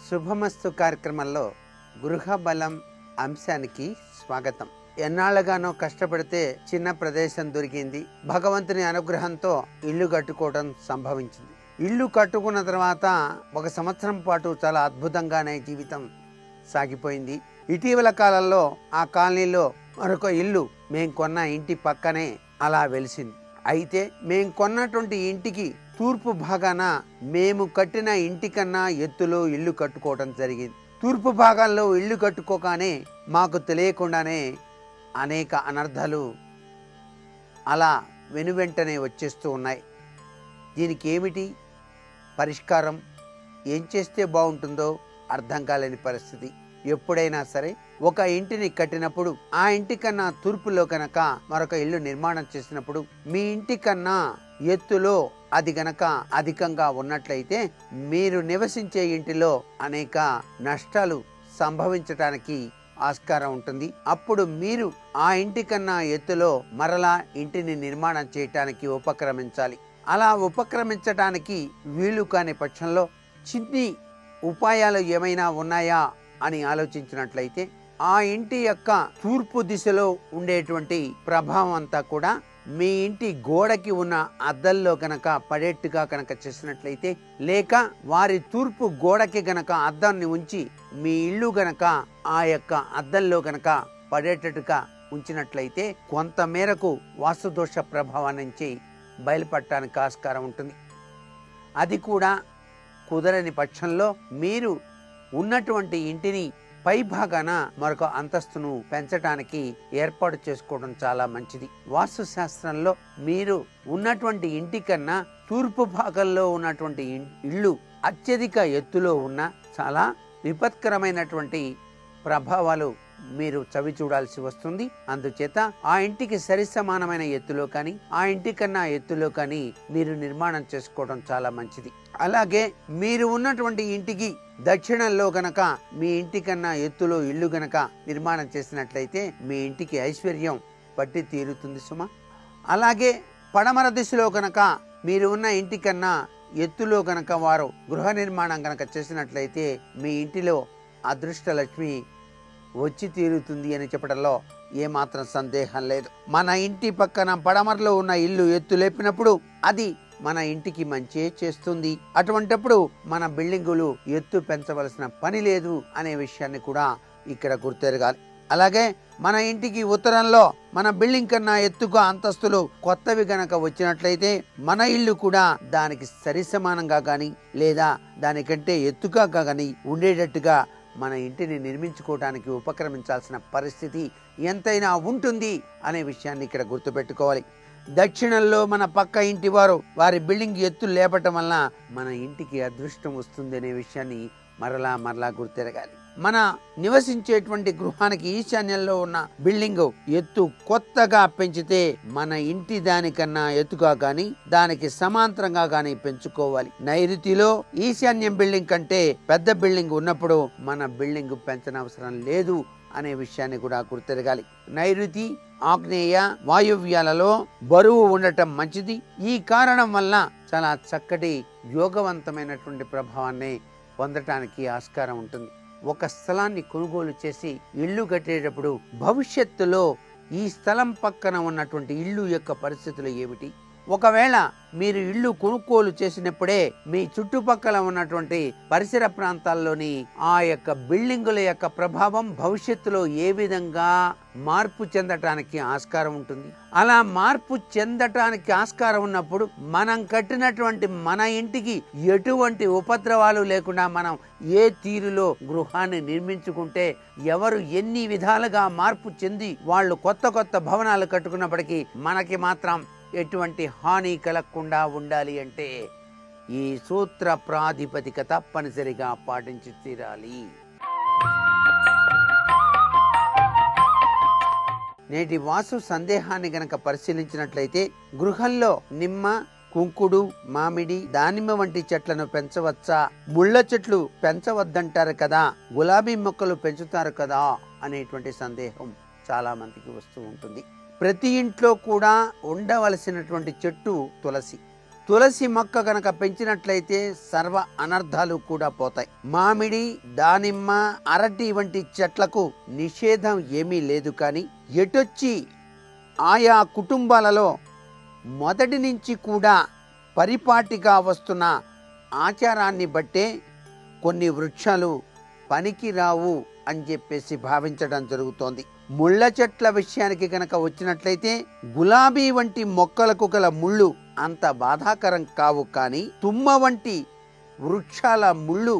శుభమస్తు కార్యక్రమంలో గృహ బలం అంశానికి స్వాగతం. ఎన్నాళ్ళగానో కష్టపడితే చిన్న ప్రదేశం దొరికింది. భగవంతుని అనుగ్రహంతో ఇల్లు కట్టుకోవడం సంభవించింది. ఇల్లు కట్టుకున్న తర్వాత 1 సంవత్సరం పాటు చాలా అద్భుతంగానే జీవితం సాగిపోయింది. ఇటీవల కాలంలో ఆ కాలనీలో మరొక ఇల్లు మేము కొన్న ఇంటి పక్కనే అలా వెలిసింది. అయితే మేము కొన్నటువంటి ఇంటికి తూర్పు భాగాన మేము కట్టిన ఇంటి కన్నా ఎత్తులో ఇల్లు కట్టుకోవడం జరిగింది. తూర్పు భాగంలో ఇల్లు కట్టుకోగానే మాకు తెలియకుండానే అనేక అనర్థాలు అలా వెనువెంటనే వచ్చేస్తూ ఉన్నాయి. దీనికి ఏమిటి పరిష్కారం, ఏం చేస్తే బాగుంటుందో అర్థం కాలేని పరిస్థితి. ఎప్పుడైనా సరే ఒక ఇంటిని కట్టినప్పుడు ఆ ఇంటి కన్నా తూర్పులో కనుక మరొక ఇల్లు నిర్మాణం చేసినప్పుడు మీ ఇంటి కన్నా ఎత్తులో అది గనక అధికంగా ఉన్నట్లయితే మీరు నివసించే ఇంటిలో అనేక నష్టాలు సంభవించటానికి ఆస్కారం ఉంటుంది. అప్పుడు మీరు ఆ ఇంటి కన్నా ఎత్తులో మరలా ఇంటిని నిర్మాణం చేయటానికి ఉపక్రమించాలి. అలా ఉపక్రమించటానికి వీలు కాని పక్షంలో చిన్ని ఉపాయాలు ఏమైనా ఉన్నాయా అని ఆలోచించినట్లయితే ఆ ఇంటి యొక్క తూర్పు దిశలో ఉండేటువంటి ప్రభావం అంతా కూడా మీ ఇంటి గోడకి ఉన్న అద్దంలో గనక పడేట్టుగా కనుక చేసినట్లయితే, లేక వారి తూర్పు గోడకి గనక అద్దాన్ని ఉంచి మీ ఇల్లు గనక ఆ యొక్క అద్దంలో గనక పడేటట్టుగా ఉంచినట్లయితే కొంత మేరకు వాస్తుదోష ప్రభావం నుంచి బయలుపడటానికి ఆస్కారం ఉంటుంది. అది కూడా కుదరని పక్షంలో మీరు ఉన్నటువంటి ఇంటిని పై భాగాన మరొక అంతస్తును పెంచడానికి ఏర్పాటు చేసుకోవడం చాలా మంచిది. వాస్తు శాస్త్రంలో మీరు ఉన్నటువంటి ఇంటి కన్నా తూర్పు భాగంలో ఉన్నటువంటి ఇల్లు అత్యధిక ఎత్తులో ఉన్న చాలా విపత్కరమైనటువంటి ప్రభావాలు మీరు చవి చూడాల్సి వస్తుంది. అందుచేత ఆ ఇంటికి సరి సమానమైన ఎత్తులో కానీ ఆ ఇంటి కన్నా ఎత్తులో కానీ మీరు నిర్మాణం చేసుకోవడం చాలా మంచిది. అలాగే మీరు ఉన్నటువంటి ఇంటికి దక్షిణంలో గనక మీ ఇంటి కన్నా ఎత్తులో ఇల్లు గనక నిర్మాణం చేసినట్లయితే మీ ఇంటికి ఐశ్వర్యం పట్టి తీరుతుంది సుమా. అలాగే పడమర దిశలో గనక మీరు ఉన్న ఇంటి కన్నా ఎత్తులో గనక వారు గృహ నిర్మాణం గనక చేసినట్లయితే మీ ఇంటిలో అదృష్ట లక్ష్మి వచ్చి తీరుతుంది అని చెప్పడంలో ఏమాత్రం సందేహం లేదు. మన ఇంటి పక్కన పడమరలో ఉన్న ఇల్లు ఎత్తు లేపినప్పుడు అది మన ఇంటికి మంచి చేస్తుంది. అటువంటిప్పుడు మన బిల్డింగులు ఎత్తు పెంచవలసిన పని లేదు అనే విషయాన్ని కూడా ఇక్కడ గుర్తెరగాలి. అలాగే మన ఇంటికి ఉత్తరంలో మన బిల్డింగ్ కన్నా ఎత్తుగా అంతస్తులు కొత్తవి గనక వచ్చినట్లయితే మన ఇల్లు కూడా దానికి సరి సమానంగా గాని లేదా దానికంటే ఎత్తుగా గాని ఉండేటట్టుగా మన ఇంటిని నిర్మించుకోవడానికి ఉపక్రమించాల్సిన పరిస్థితి ఎంతైనా ఉంటుంది అనే విషయాన్ని ఇక్కడ గుర్తుపెట్టుకోవాలి. దక్షిణంలో మన పక్క ఇంటి వారి బిల్డింగ్ ఎత్తు లేపటం వలన మన ఇంటికి అదృష్టం వస్తుంది అనే విషయాన్ని మరలా గుర్తెరగాలి. మన నివసించేటువంటి గృహానికి ఈశాన్యంలో ఉన్న బిల్డింగ్ ఎత్తు కొత్తగా పెంచితే మన ఇంటి దానికన్నా ఎత్తుగా గాని దానికి సమాంతరంగా గాని పెంచుకోవాలి. నైరుతిలో ఈశాన్యం బిల్డింగ్ కంటే పెద్ద బిల్డింగ్ ఉన్నప్పుడు మన బిల్డింగ్ పెంచనవసరం లేదు అనే విషయాన్ని కూడా గుర్తెరగాలి. నైరుతి, ఆగ్నేయ, వాయువ్యాలలో బరువు ఉండటం మంచిది. ఈ కారణం వల్ల చాలా చక్కటి యోగవంతమైనటువంటి ప్రభావాన్ని పొందటానికి ఆస్కారం ఉంటుంది. ఒక స్థలాన్ని కొనుగోలు చేసి ఇల్లు కట్టేటప్పుడు భవిష్యత్తులో ఈ స్థలం పక్కన ఉన్నటువంటి ఇల్లు యొక్క పరిస్థితులు ఏమిటి, ఒకవేళ మీరు ఇల్లు కొనుగోలు చేసినప్పుడే మీ చుట్టుపక్కల ఉన్నటువంటి పరిసర ప్రాంతాల్లోని ఆ యొక్క బిల్డింగుల యొక్క ప్రభావం భవిష్యత్తులో ఏ విధంగా మార్పు చెందటానికి ఆస్కారం ఉంటుంది. అలా మార్పు చెందటానికి ఆస్కారం ఉన్నప్పుడు మనం కట్టినటువంటి మన ఇంటికి ఎటువంటి ఉపద్రవాలు లేకుండా మనం ఏ తీరులో గృహాన్ని నిర్మించుకుంటే ఎవరు ఎన్ని విధాలుగా మార్పు చెంది వాళ్ళు కొత్త భవనాలు కట్టుకున్నప్పటికీ మనకి మాత్రం ఎటువంటి హాని కలగకుండా ఉండాలి అంటే ఈ సూత్ర ప్రాతిపదిక తప్పనిసరిగా పాటించి తీరాలి. నేటి వాసు సందేహాన్ని గనక పరిశీలించినట్లయితే గృహంలో నిమ్మ, కుంకుడు, మామిడి, దానిమ్మ వంటి చెట్లను పెంచవచ్చా, ముళ్ళ చెట్లు పెంచవద్దంటారు కదా, గులాబీ మొక్కలు పెంచుతారు కదా అనేటువంటి సందేహం చాలా మందికి వస్తూ ఉంటుంది. ప్రతి ఇంట్లో కూడా ఉండవలసినటువంటి చెట్టు తులసి. తులసి మొక్క కనుక పెంచినట్లయితే సర్వ అనర్థాలు కూడా పోతాయి. మామిడి, దానిమ్మ, అరటి వంటి చెట్లకు నిషేధం ఏమీ లేదు. కానీ ఎటొచ్చి ఆయా కుటుంబాలలో మొదటి నుంచి కూడా పరిపాటిగా వస్తున్న ఆచారాన్ని బట్టే కొన్ని వృక్షాలు పనికి రావు అని చెప్పేసి భావించడం జరుగుతోంది. ముళ్ళ చెట్ల విషయానికి కనుక వచ్చినట్లయితే గులాబీ వంటి మొక్కలకు గల ముళ్ళు అంత బాధాకరం కావు. కానీ తుమ్మ వంటి వృక్షాల ముళ్ళు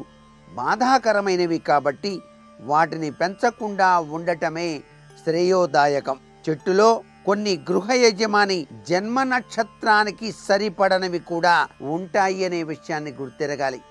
బాధాకరమైనవి కాబట్టి వాటిని పెంచకుండా ఉండటమే శ్రేయోదాయకం. చెట్టులో కొన్ని గృహ యజమాని జన్మ నక్షత్రానికి సరిపడనివి కూడా ఉంటాయి అనే విషయాన్ని గుర్తెరగాలి.